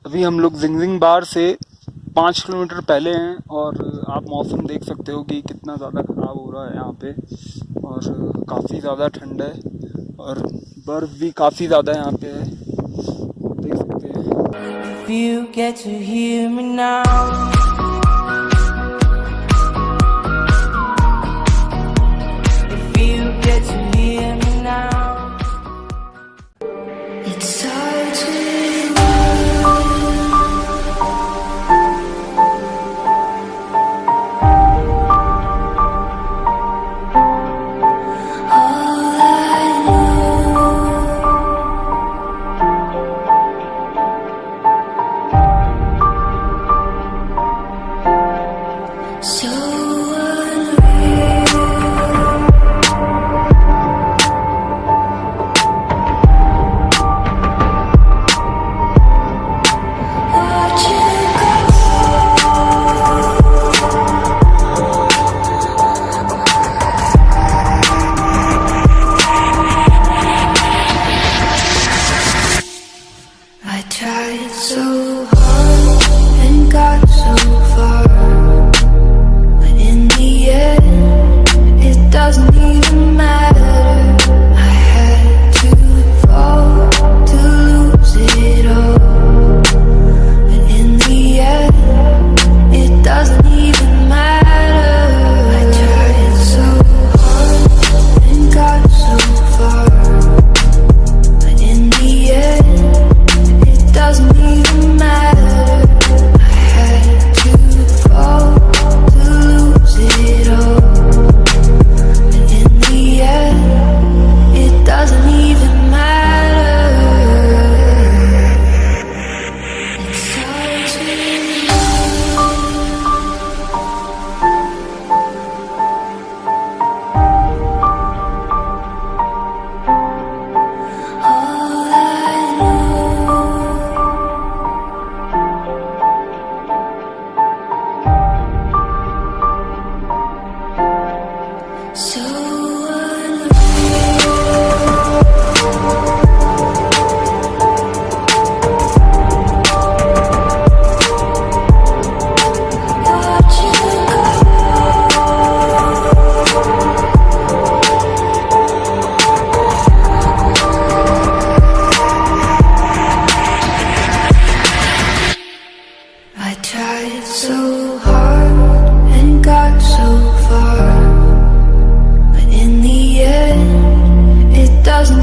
अभी हम लोग जिंग जिंग बार से 5 किलोमीटर पहले हैं और आप मौसम देख सकते हो कि कितना ज़्यादा ख़राब हो रहा है यहाँ पे और काफ़ी ज़्यादा ठंड है और बर्फ़ भी काफ़ी ज़्यादा यहाँ पे है, देख सकते हैं। If you get to hear me now, if you get to hear me now, It starts with all I know. So unreal. Watch you I tried so hard and got so far, but in the end, it doesn't even matter. I had to fall to lose it all, but in the end, it doesn't even matter. I tried so hard and got so far, but in the end, it doesn't even matter. I had to fall to lose it all, but in the end, it doesn't even matter. It starts with all I know. So unreal. Watch you I tried so hard and got so far, but in the end, it doesn't